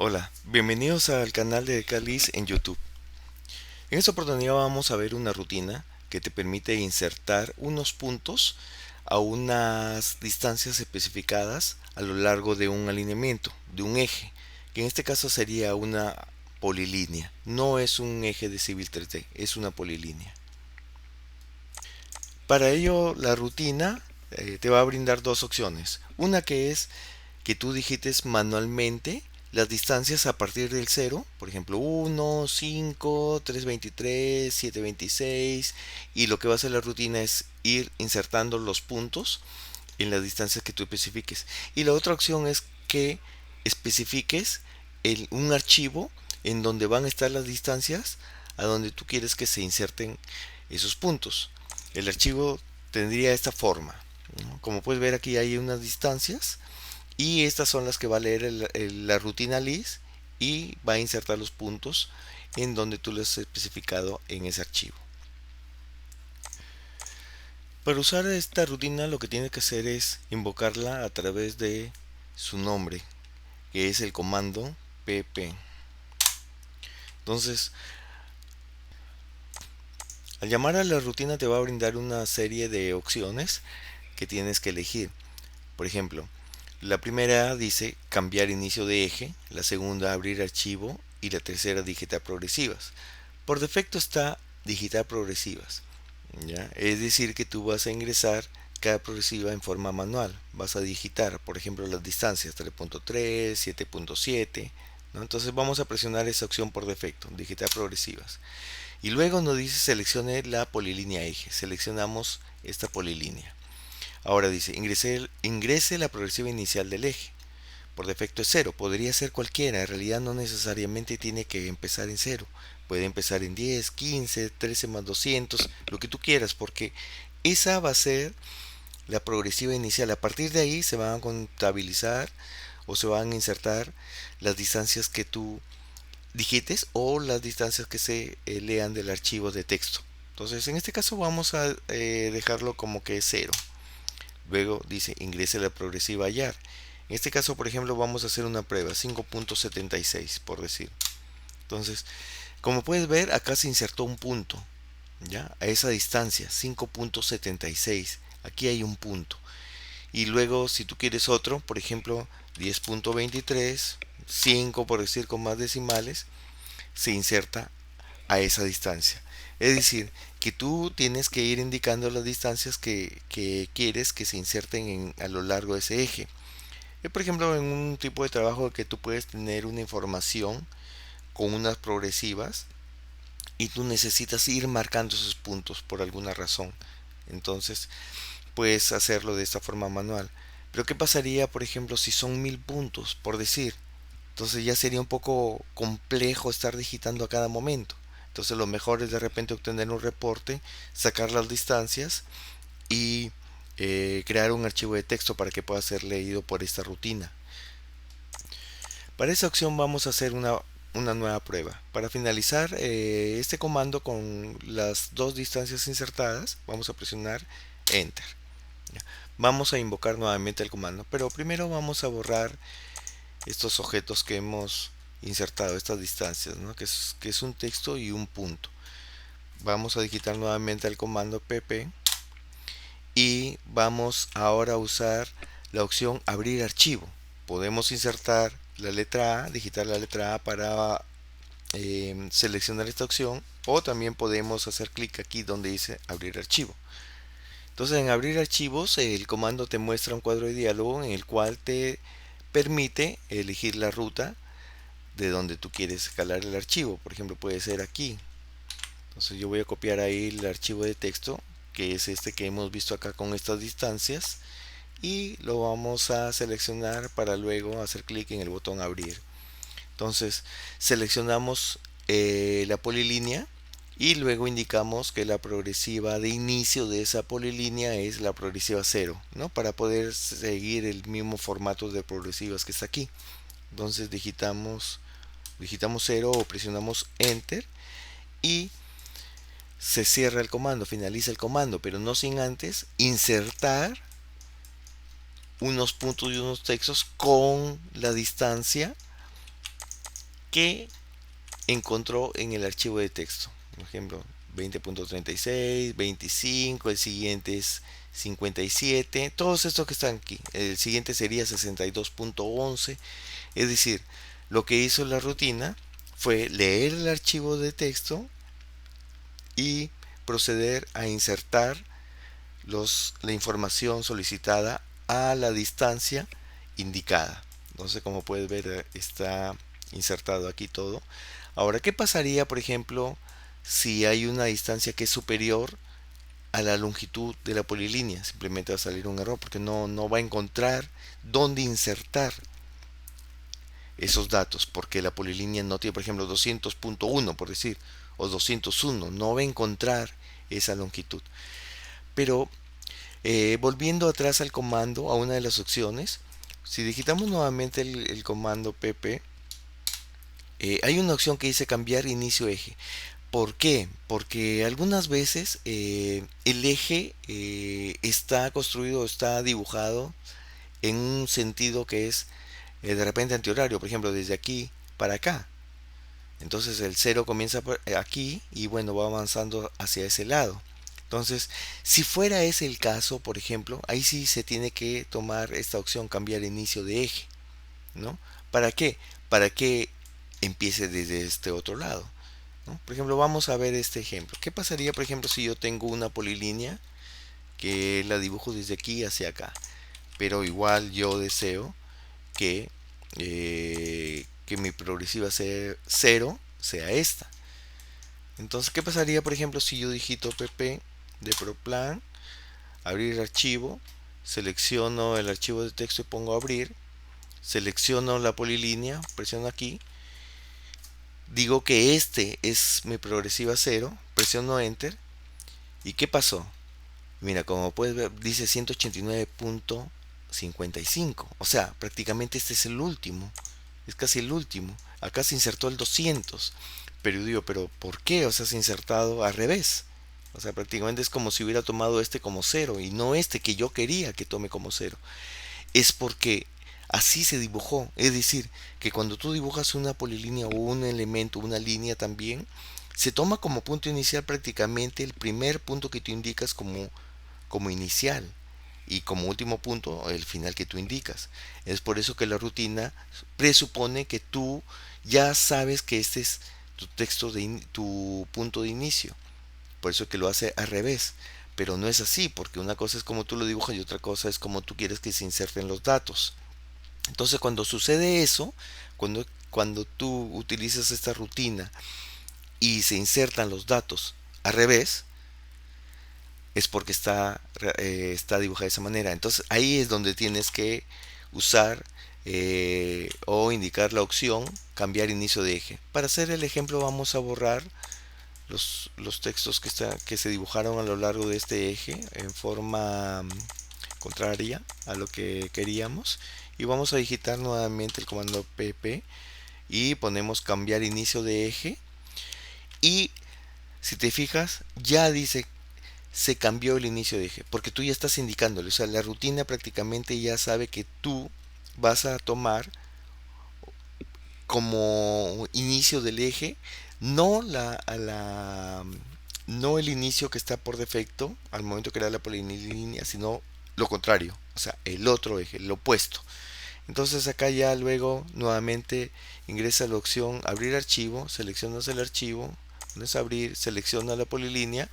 Hola, bienvenidos al canal de Calis en YouTube. En esta oportunidad vamos a ver una rutina que te permite insertar unos puntos a unas distancias especificadas a lo largo de un alineamiento, de un eje, que en este caso sería una polilínea. No es un eje de Civil 3D, es una polilínea. Para ello, la rutina te va a brindar dos opciones. Una que es que tú digites manualmente las distancias a partir del cero, por ejemplo 1, 5, 323, 726, y lo que va a hacer la rutina es ir insertando los puntos en las distancias que tú especifiques. Y la otra opción es que especifiques un archivo en donde van a estar las distancias a donde tú quieres que se inserten esos puntos. El archivo tendría esta forma, ¿no? Como puedes ver, aquí hay unas distancias y estas son las que va a leer la rutina list y va a insertar los puntos en donde tú les has especificado en ese archivo. Para usar esta rutina lo que tienes que hacer es invocarla a través de su nombre, que es el comando pp. Entonces, al llamar a la rutina te va a brindar una serie de opciones que tienes que elegir. Por ejemplo, la primera dice cambiar inicio de eje, la segunda abrir archivo y la tercera digitar progresivas. Por defecto está digitar progresivas, ¿ya? Es decir que tú vas a ingresar cada progresiva en forma manual. Vas a digitar, por ejemplo, las distancias 3.3, 7.7, ¿no? Entonces vamos a presionar esa opción por defecto, digitar progresivas. Y luego nos dice seleccione la polilínea eje. Seleccionamos esta polilínea. Ahora dice ingrese la progresiva inicial del eje. Por defecto es cero, podría ser cualquiera, en realidad no necesariamente tiene que empezar en cero. Puede empezar en 10, 15, 13 más 200, lo que tú quieras, porque esa va a ser la progresiva inicial. A partir de ahí se van a contabilizar o se van a insertar las distancias que tú digites o las distancias que se lean del archivo de texto. Entonces en este caso vamos a dejarlo como que es cero. Luego dice ingrese la progresiva hallar. En este caso, por ejemplo, vamos a hacer una prueba 5.76 por decir. Entonces, como puedes ver, acá se insertó un punto, ¿ya? A esa distancia, 5.76. Aquí hay un punto. Y luego, si tú quieres otro, por ejemplo, 10.23, 5 por decir con más decimales, se inserta a esa distancia. Es decir, que tú tienes que ir indicando las distancias que quieres que se inserten a lo largo de ese eje. Por ejemplo, en un tipo de trabajo que tú puedes tener una información con unas progresivas y tú necesitas ir marcando esos puntos por alguna razón. Entonces, puedes hacerlo de esta forma manual. Pero ¿qué pasaría, por ejemplo, si son 1000 puntos, por decir? Entonces ya sería un poco complejo estar digitando a cada momento. Entonces lo mejor es de repente obtener un reporte, sacar las distancias y crear un archivo de texto para que pueda ser leído por esta rutina. Para esa opción vamos a hacer una nueva prueba. Para finalizar este comando con las dos distancias insertadas, vamos a presionar Enter. Vamos a invocar nuevamente el comando, pero primero vamos a borrar estos objetos que hemos insertado, estas distancias, ¿no? que es un texto y un punto. Vamos a digitar nuevamente el comando pp y vamos ahora a usar la opción abrir archivo. Podemos insertar la letra A, digitar la letra A para seleccionar esta opción, o también podemos hacer clic aquí donde dice abrir archivo. Entonces en abrir archivos el comando te muestra un cuadro de diálogo en el cual te permite elegir la ruta de donde tú quieres escalar el archivo. Por ejemplo, puede ser aquí. Entonces yo voy a copiar ahí el archivo de texto, que es este que hemos visto acá con estas distancias, y lo vamos a seleccionar para luego hacer clic en el botón abrir. Entonces seleccionamos la polilínea y luego indicamos que la progresiva de inicio de esa polilínea es la progresiva 0, ¿no? Para poder seguir el mismo formato de progresivas que está aquí. Entonces digitamos 0 o presionamos Enter y se cierra el comando, finaliza el comando, pero no sin antes insertar unos puntos y unos textos con la distancia que encontró en el archivo de texto. Por ejemplo, 20.36, 25, el siguiente es 57, todos estos que están aquí. El siguiente sería 62.11. Es decir, lo que hizo la rutina fue leer el archivo de texto y proceder a insertar la información solicitada a la distancia indicada. Entonces, como puedes ver, está insertado aquí todo. Ahora, ¿qué pasaría, por ejemplo, si hay una distancia que es superior a la longitud de la polilínea? Simplemente va a salir un error porque no va a encontrar dónde insertar esos datos, porque la polilínea no tiene, por ejemplo, 200.1, por decir, o 201, no va a encontrar esa longitud. Pero volviendo atrás al comando, a una de las opciones, si digitamos nuevamente el comando pp, hay una opción que dice cambiar inicio eje. ¿Por qué? Porque algunas veces el eje está construido, está dibujado en un sentido que es de repente antihorario, por ejemplo, desde aquí para acá. Entonces el cero comienza aquí y bueno, va avanzando hacia ese lado. Entonces, si fuera ese el caso, por ejemplo, ahí sí se tiene que tomar esta opción, cambiar inicio de eje, ¿no? ¿Para qué? Para que empiece desde este otro lado, ¿no? Por ejemplo, vamos a ver este ejemplo. ¿Qué pasaría, por ejemplo, si yo tengo una polilínea que la dibujo desde aquí hacia acá? Pero igual yo deseo que mi progresiva sea 0 sea esta. Entonces, ¿qué pasaría, por ejemplo, si yo digito pp de proplan, abrir archivo, selecciono el archivo de texto y pongo abrir, selecciono la polilínea, presiono aquí, digo que este es mi progresiva 0, presiono enter, ¿y qué pasó? Mira, como puedes ver, dice 189.55, o sea, prácticamente este es el último, es casi el último. Acá se insertó el 200, pero digo, pero ¿por qué? O sea, se ha insertado al revés. O sea, prácticamente es como si hubiera tomado este como cero y no este que yo quería que tome como cero. Es porque así se dibujó. Es decir, que cuando tú dibujas una polilínea o un elemento, una línea también, se toma como punto inicial prácticamente el primer punto que tú indicas como inicial y como último punto el final que tú indicas. Es por eso que la rutina presupone que tú ya sabes que este es tu texto tu punto de inicio. Por eso que lo hace al revés. Pero no es así, porque una cosa es como tú lo dibujas y otra cosa es como tú quieres que se inserten los datos. Entonces cuando sucede eso, cuando tú utilizas esta rutina y se insertan los datos al revés, es porque está dibujada de esa manera. Entonces ahí es donde tienes que usar o indicar la opción cambiar inicio de eje. Para hacer el ejemplo vamos a borrar los textos que se dibujaron a lo largo de este eje en forma contraria a lo que queríamos y vamos a digitar nuevamente el comando pp y ponemos cambiar inicio de eje y si te fijas ya dice se cambió el inicio de eje, porque tú ya estás indicándole, o sea, la rutina prácticamente ya sabe que tú vas a tomar como inicio del eje no no el inicio que está por defecto al momento de crear la polilínea, sino lo contrario, o sea, el otro eje, el opuesto. Entonces acá ya luego nuevamente ingresa la opción abrir archivo, seleccionas el archivo, pones abrir, selecciona la polilínea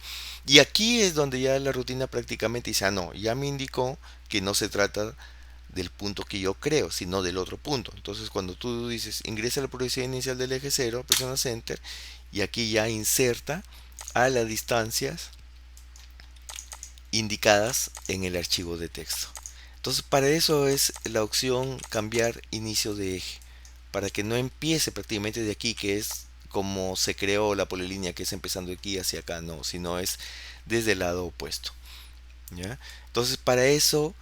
y aquí es donde ya la rutina prácticamente dice, ah no, ya me indicó que no se trata del punto que yo creo, sino del otro punto. Entonces cuando tú dices ingresa la progresión inicial del eje 0, presionas enter y aquí ya inserta a las distancias indicadas en el archivo de texto. Entonces para eso es la opción cambiar inicio de eje, para que no empiece prácticamente de aquí, que es como se creó la polilínea, que es empezando de aquí hacia acá, no, sino es desde el lado opuesto. ¿Ya? Entonces para eso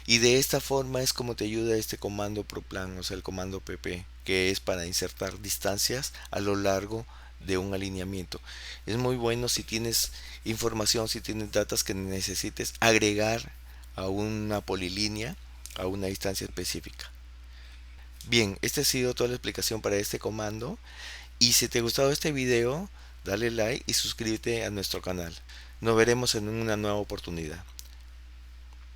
y de esta forma es como te ayuda este comando proplan, o sea el comando pp, que es para insertar distancias a lo largo de un alineamiento. Es muy bueno si tienes información, si tienes datos que necesites agregar a una polilínea a una distancia específica. Bien, esta ha sido toda la explicación para este comando. Y si te ha gustado este video, dale like y suscríbete a nuestro canal. Nos veremos en una nueva oportunidad.